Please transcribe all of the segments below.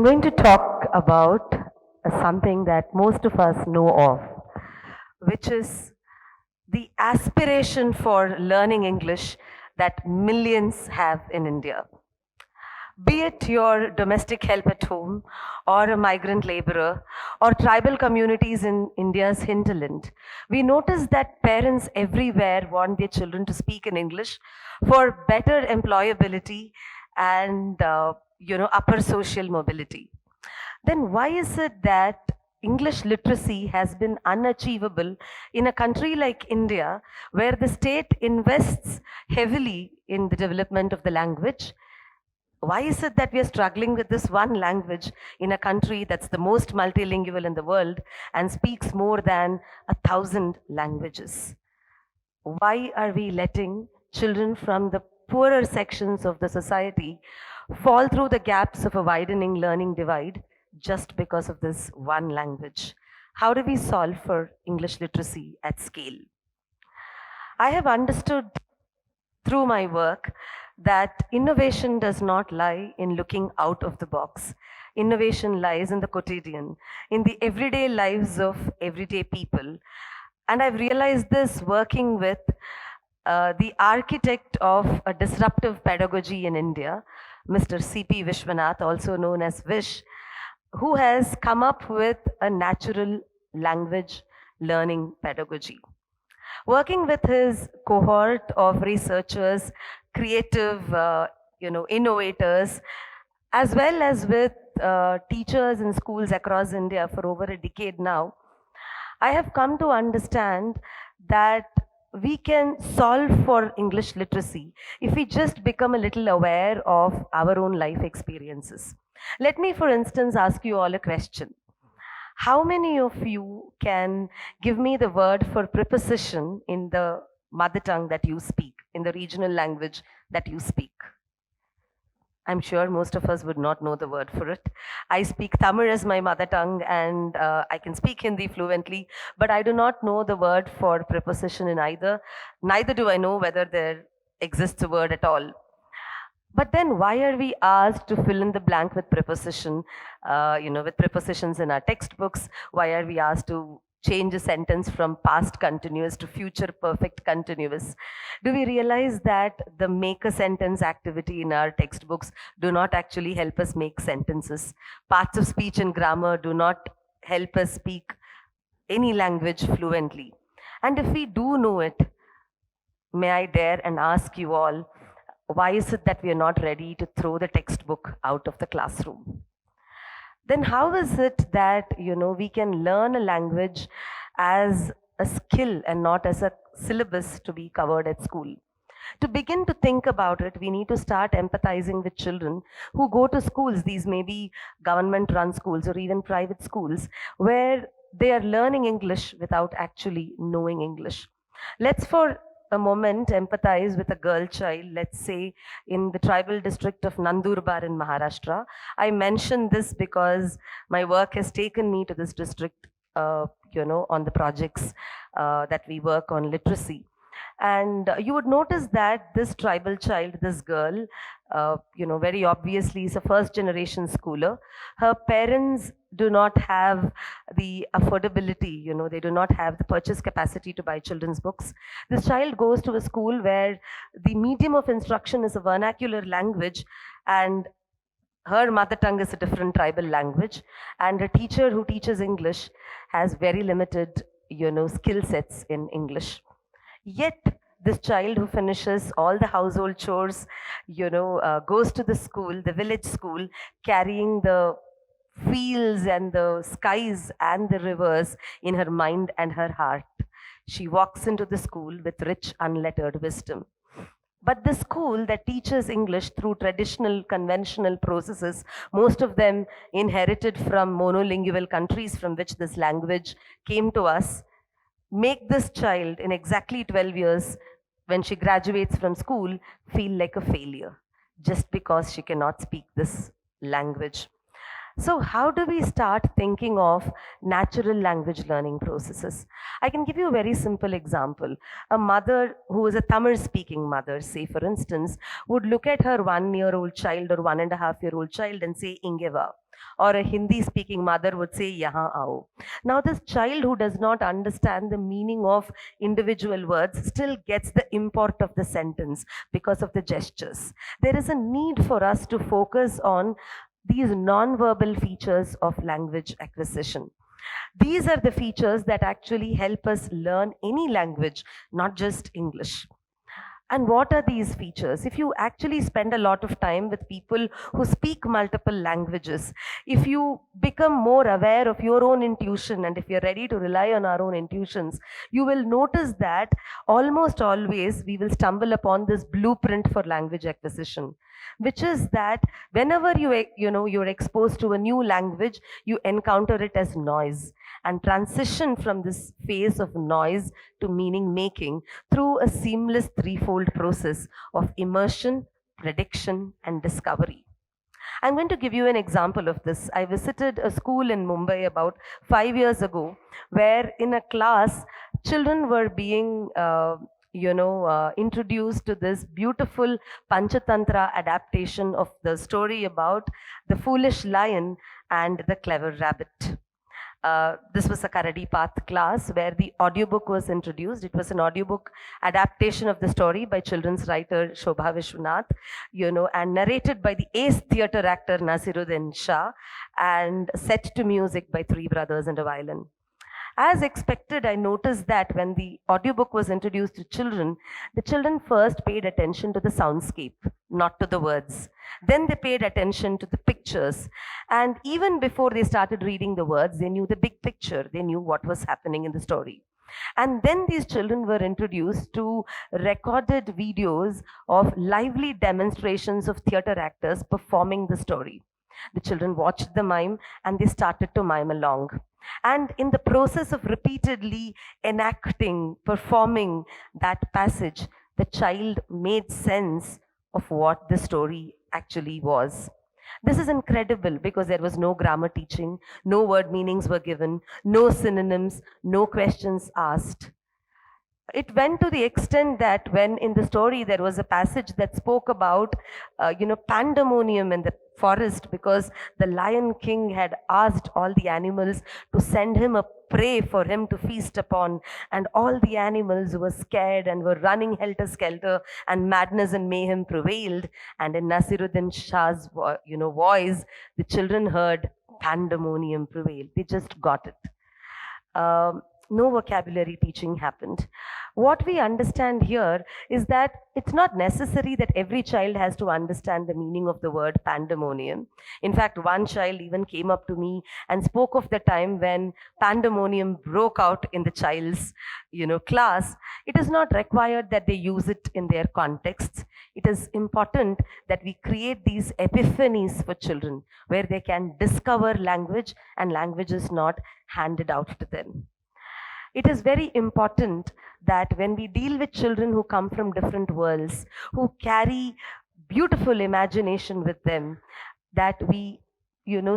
going to talk about something that most of us know of, which is the aspiration for learning English that millions have in India. Be it your domestic help at home, or a migrant laborer, or tribal communities in India's hinterland, we notice that parents everywhere want their children to speak in English for better employability and upper social mobility. Then why is it that English literacy has been unachievable in a country like India, where the state invests heavily in the development of the language? Why is it that we are struggling with this one language in a country that's the most multilingual in the world and speaks more than 1,000 languages? Why are we letting children from the poorer sections of the society fall through the gaps of a widening learning divide just because of this one language? How do we solve for English literacy at scale? I have understood through my work that innovation does not lie in looking out of the box. Innovation lies in the quotidian, in the everyday lives of everyday people. And I've realized this working with the architect of a disruptive pedagogy in India, Mr. C.P. Vishwanath, also known as Vish, who has come up with a natural language learning pedagogy. Working with his cohort of researchers, creative, innovators, as well as with teachers in schools across India for over a decade now, I have come to understand that we can solve for English literacy if we just become a little aware of our own life experiences. Let me, for instance, ask you all a question. How many of you can give me the word for preposition in the mother tongue that you speak, in the regional language that you speak? I'm sure most of us would not know the word for it. I speak Tamil as my mother tongue and I can speak Hindi fluently, but I do not know the word for preposition in either. Neither do I know whether there exists a word at all. But then why are we asked to fill in the blank with preposition, with prepositions in our textbooks? Why are we asked to change a sentence from past continuous to future perfect continuous? Do we realize that the make a sentence activity in our textbooks do not actually help us make sentences? Parts of speech and grammar do not help us speak any language fluently. And if we do know it, may I dare and ask you all, why is it that we are not ready to throw the textbook out of the classroom? Then how is it that we can learn a language as a skill and not as a syllabus to be covered at school? To begin to think about it, we need to start empathizing with children who go to schools. These may be government-run schools or even private schools where they are learning English without actually knowing English. Let's for a moment empathize with a girl child, let's say in the tribal district of Nandurbar in Maharashtra. I mention this because my work has taken me to this district, on the projects that we work on literacy. And you would notice that this tribal child, this girl, very obviously is a first generation schooler. Her parents do not have the affordability, they do not have the purchase capacity to buy children's books. This child goes to a school where the medium of instruction is a vernacular language and her mother tongue is a different tribal language, and a teacher who teaches English has very limited, skill sets in English. Yet, this child who finishes all the household chores, goes to the school, the village school, carrying the fields and the skies and the rivers in her mind and her heart. She walks into the school with rich, unlettered wisdom. But the school that teaches English through traditional, conventional processes, most of them inherited from monolingual countries from which this language came to us, make this child in exactly 12 years, when she graduates from school, feel like a failure just because she cannot speak this language. So, how do we start thinking of natural language learning processes? I can give you a very simple example. A mother who is a Tamil speaking mother, say for instance, would look at her 1-year-old child or 1.5-year-old child and say, Ingeva. Or a Hindi speaking mother would say, Yahan aao. Now, this child who does not understand the meaning of individual words still gets the import of the sentence because of the gestures. There is a need for us to focus on these non-verbal features of language acquisition. These are the features that actually help us learn any language, not just English. And what are these features? If you actually spend a lot of time with people who speak multiple languages, if you become more aware of your own intuition, and if you're ready to rely on our own intuitions, you will notice that almost always we will stumble upon this blueprint for language acquisition, which is that whenever you're exposed to a new language, you encounter it as noise and transition from this phase of noise to meaning making through a seamless threefold process of immersion, prediction, and discovery. I'm going to give you an example of this. I visited a school in Mumbai about 5 years ago, where in a class, children were being introduced to this beautiful Panchatantra adaptation of the story about the foolish lion and the clever rabbit. This was a Karadi Path class where the audiobook was introduced. It was an audiobook adaptation of the story by children's writer Shobha Vishwanath, and narrated by the ace theatre actor Nasiruddin Shah, and set to music by three brothers and a violin. As expected, I noticed that when the audiobook was introduced to children, the children first paid attention to the soundscape, not to the words. Then they paid attention to the pictures. And even before they started reading the words, they knew the big picture. They knew what was happening in the story. And then these children were introduced to recorded videos of lively demonstrations of theatre actors performing the story. The children watched the mime and they started to mime along. And in the process of repeatedly enacting, performing that passage, the child made sense of what the story actually was. This is incredible because there was no grammar teaching, no word meanings were given, no synonyms, no questions asked. It went to the extent that when in the story there was a passage that spoke about, pandemonium in the forest because the Lion King had asked all the animals to send him a prey for him to feast upon, and all the animals were scared and were running helter-skelter, and madness and mayhem prevailed. And in Nasiruddin Shah's voice, the children heard pandemonium prevail. They just got it. No vocabulary teaching happened. What we understand here is that it's not necessary that every child has to understand the meaning of the word pandemonium. In fact, one child even came up to me and spoke of the time when pandemonium broke out in the child's class. It is not required that they use it in their contexts. It is important that we create these epiphanies for children where they can discover language and language is not handed out to them. It is very important that when we deal with children who come from different worlds, who carry beautiful imagination with them, that we,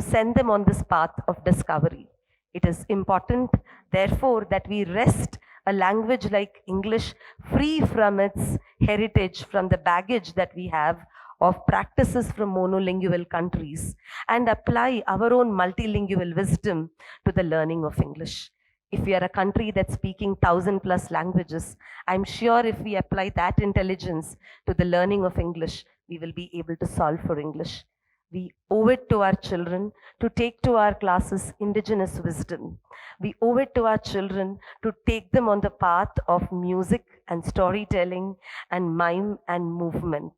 send them on this path of discovery. It is important, therefore, that we wrest a language like English free from its heritage, from the baggage that we have of practices from monolingual countries, and apply our own multilingual wisdom to the learning of English. If we are a country that's speaking 1,000+ languages, I'm sure if we apply that intelligence to the learning of English, we will be able to solve for English. We owe it to our children to take to our classes indigenous wisdom. We owe it to our children to take them on the path of music and storytelling and mime and movement.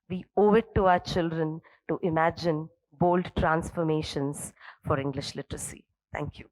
We owe it to our children to imagine bold transformations for English literacy. Thank you.